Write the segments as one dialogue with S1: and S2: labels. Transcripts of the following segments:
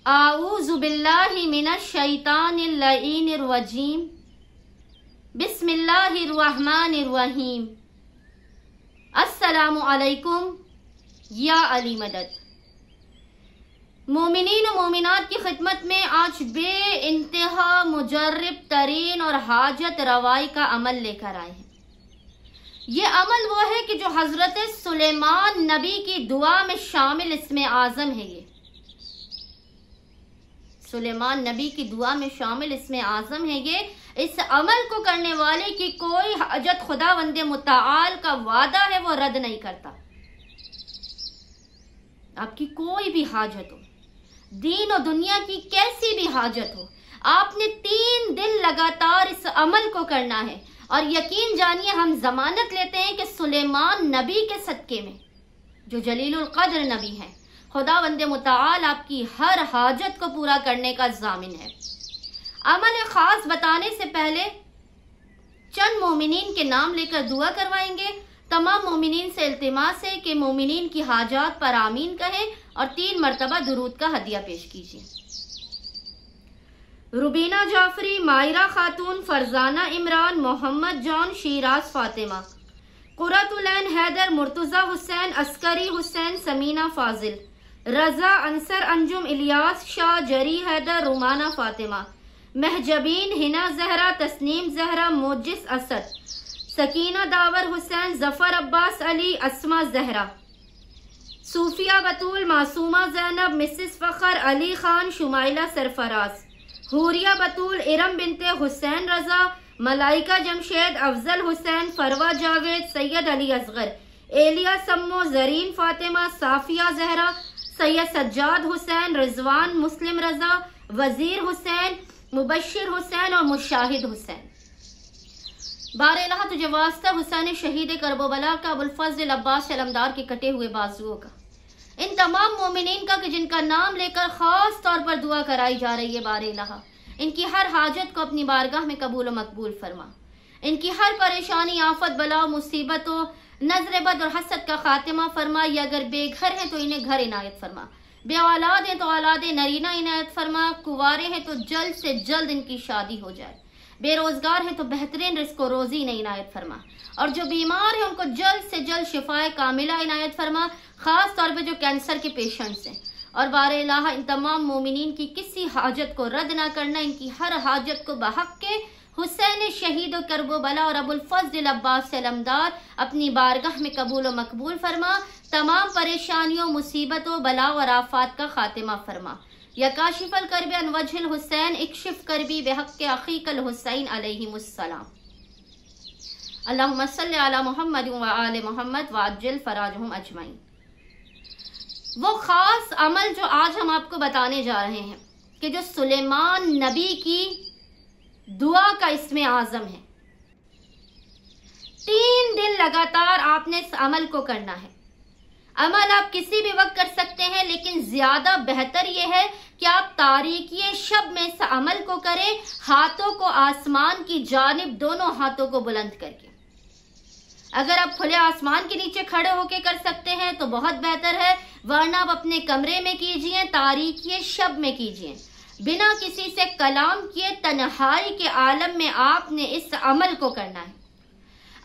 S1: आऊज़ु बिल्लाहि मिनश शैतानिर लईनिर रजीम। बिस्मिल्लाहिर रहमानिर रहीम। अस्सलामु अलैकुम या अली मदद। मोमिनीन और मोमिनात की खिदमत में आज बे इंतहा मुजर्रिब तरीन और हाजत रवाई का अमल लेकर आए हैं। ये अमल वो है कि जो हजरत सुलेमान नबी की दुआ में शामिल इसमें आजम है। ये सुलेमान नबी की दुआ में शामिल इसमें आजम है। ये इस अमल को करने वाले की कोई हाजत खुदावंद मुताल का वादा है वो रद्द नहीं करता। आपकी कोई भी हाजत हो, दीन और दुनिया की कैसी भी हाजत हो, आपने 3 दिन लगातार इस अमल को करना है। और यकीन जानिए हम जमानत लेते हैं कि सुलेमान नबी के सदके में, जो जलीलुल कद्र नबी हैं, खुदावंद मुताल आपकी हर हाजत को पूरा करने का जामिन है। अमल खास बताने से पहले चंद मोमिनीन के नाम लेकर दुआ करवाएंगे। तमाम मोमिनीन से इल्तिमास है कि मोमिनीन की हाजात पर आमीन कहें और 3 मरतबा दुरूद का हदिया पेश कीजिए। रुबीना जाफरी, मायरा खातून, फरजाना इमरान, मोहम्मद जॉन, शीराज फातिमा, कुरतुलैन हैदर, मुर्तजा हुसैन, अस्करी हुसैन, समीना फाजिल, रजा अंसर, अंजुम इलियास शाह, जरी हैदर, रुमाना फातिमा, महजबीन, हिना जहरा, तस्नीम जहरा, मोजिस असद, सकीना दावर हुसैन, जफर अब्बास अली, अस्मा जहरा, सूफिया बतूल, मासूमा जैनब, मिसिस फखर, अली खान, शुमाइला सरफराज, हुरिया बतूल, इरम बिनते हुसैन रजा, मलाइका जमशेद, अफजल हुसैन, फरवा जावेद, सैयद अली असगर, एलिया सम्मो, जरीन फातिमा, साफिया जहरा, सैयद सज्जाद हुसैन, रिजवान मुस्लिम रजा, वजीर हुसैन, मुबशिर हुसैन और मुशाहिद हुसैन। बारेला तुझे वास्ता हुसैन शहीद करबला का, अबुल फजल अब्बास अलमदार के कटे हुए बाजुओं का, इन तमाम मोमिनीन का कि जिनका नाम लेकर खास तौर पर दुआ कराई जा रही है। बारेला इनकी हर हाजत को अपनी बारगाह में कबूल और मकबूल फरमा। इनकी हर परेशानी, आफत, बला, मुसीबतों, नजर बद और हसद का खात्मा फरमा। या अगर बेघर हैं तो इन्हें घर इनायत फरमा, बे औलाद हैं तो औलाद नरीना इनायत फरमा, कुंवारे हैं तो जल्द से जल्द इनकी शादी हो जाए, बेरोजगार हैं तो बेहतरीन रिस्क रोजी ने इनायत फरमा, और जो बीमार हैं उनको जल्द से जल्द शिफाए कामिला इनायत फरमा, खास तौर पे जो कैंसर के पेशेंट्स हैं। और बारेलाह इन तमाम मोमिनीन की किसी हाजत को रद्द ना करना, इनकी हर हाजत को बहक के हुसैन शहीद करबला और अबुल फजल अब्बास अलमदार अपनी बारगाह में कबूल और मकबूल फरमा। तमाम परेशानियों, मुसीबतों, बला और आफात का खात्मा फरमा। या काशिफल करबे अनवजल हुसैन इक्शिफ करबी बेहक अखीकल हुसैन अलैहिमुस्सलाम। अल्लाहुम्मा सल्लि अला मुहम्मद व आले मुहम्मद व अज्जिल फराजहुम अजमईन। वो खास अमल जो आज हम आपको बताने जा रहे हैं कि जो सुलेमान नबी की दुआ का इसमें आजम है। 3 दिन लगातार आपने इस अमल को करना है। अमल आप किसी भी वक्त कर सकते हैं, लेकिन ज्यादा बेहतर यह है कि आप तारीकी शब में इस अमल को करें, हाथों को आसमान की जानिब, दोनों हाथों को बुलंद करके। अगर आप खुले आसमान के नीचे खड़े होकर कर सकते हैं तो बहुत बेहतर है, वरना आप अपने कमरे में कीजिए, तारीकी शब में कीजिए, बिना किसी से कलाम किए, तन्हाई के आलम में आपने इस अमल को करना है।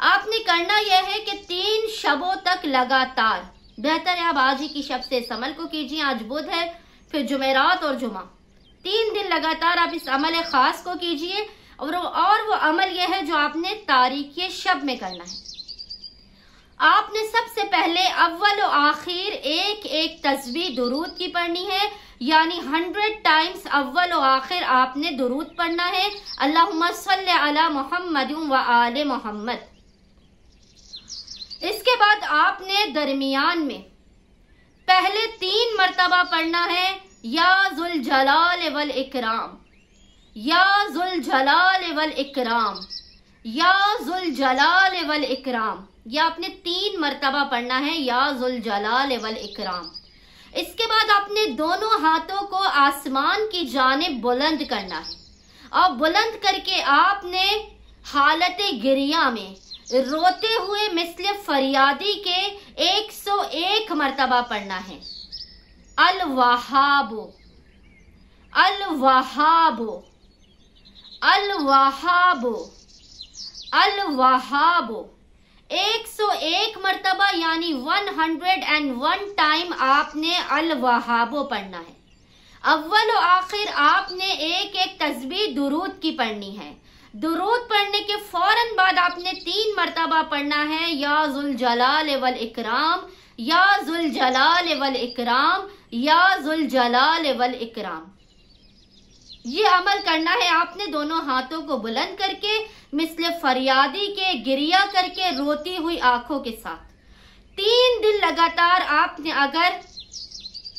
S1: आपने करना यह है कि 3 शबों तक लगातार, बेहतर है आप आज ही की शब से इस अमल को कीजिए। आज बुध है, फिर जुमेरात और जुमा, 3 दिन लगातार आप इस अमल खास को कीजिए। और वो अमल यह है जो आपने तारीकी शब में करना है। आपने सबसे पहले अव्वल और आखिर एक तस्बीह दुरूद की पढ़नी है, यानी 100 टाइम्स अव्वल और आखिर आपने दुरूद पढ़ना है। अल्लाहुम्मा सल्लि अला मुहम्मद व आले मोहम्मद। इसके बाद आपने दरमियान में पहले 3 मरतबा पढ़ना है, या जुल जलाल वल इकराम, या जुल जलाल वल इकराम, या जुल जलाल वल इकराम। यह आपने 3 मरतबा पढ़ना है, या जुल जलाल वल इकराम। इसके बाद आपने दोनों हाथों को आसमान की जानिब बुलंद करना है, और बुलंद करके आपने हालत गिरिया में रोते हुए मिस्ल फरियादी के 101 मरतबा पढ़ना है। अल वहाबो, अल वहाबो, अल वहाबो, अल वहाबो। 101 मरतबा यानी 101 टाइम आपने अल वहाबो पढ़ना है। अव्वल और आखिर आपने एक एक तस्बीह दुरूद की पढ़नी है। दुरूद पढ़ने के फौरन बाद आपने 3 मरतबा पढ़ना है या जुल जलाल वल इकराम, या जुल जलाल वल इकराम, या जुल जलाल वल इकराम। ये अमल करना है आपने दोनों हाथों को बुलंद करके, मिसले फरियादी के, गिरिया करके, रोती हुई आंखों के साथ। 3 दिन लगातार आपने अगर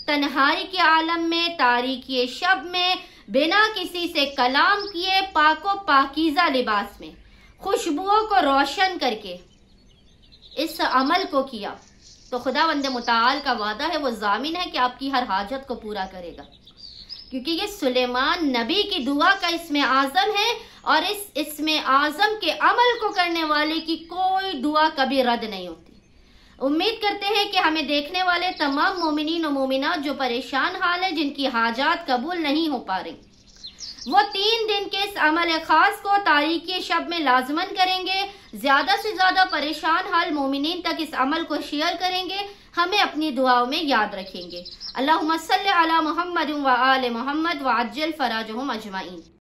S1: तन्हाई के आलम में, तारीकी शब में, बिना किसी से कलाम किए, पाको पाकीज़ा लिबास में, खुशबुओं को रोशन करके इस अमल को किया तो खुदावंद मुताल का वादा है, वो जामिन है कि आपकी हर हाजत को पूरा करेगा। क्योंकि ये सुलेमान नबी की दुआ का इसमें आज़म है और इस इसमें आज़म के अमल को करने वाले की कोई दुआ कभी रद्द नहीं होती। उम्मीद करते हैं कि हमें देखने वाले तमाम मोमिनीन और मोमिनात जो परेशान हाल है, जिनकी हाजात कबूल नहीं हो पा रही, वो 3 दिन के इस अमल खास को तारीकी शब में लाजमन करेंगे। ज्यादा से ज्यादा परेशान हाल मोमिनीन तक इस अमल को शेयर करेंगे, हमें अपनी दुआओं में याद रखेंगे। अल्लाहुम्मा सल्ली अला मुहम्मद व आले मुहम्मद व अज्जल फराजहुम अजमाइन।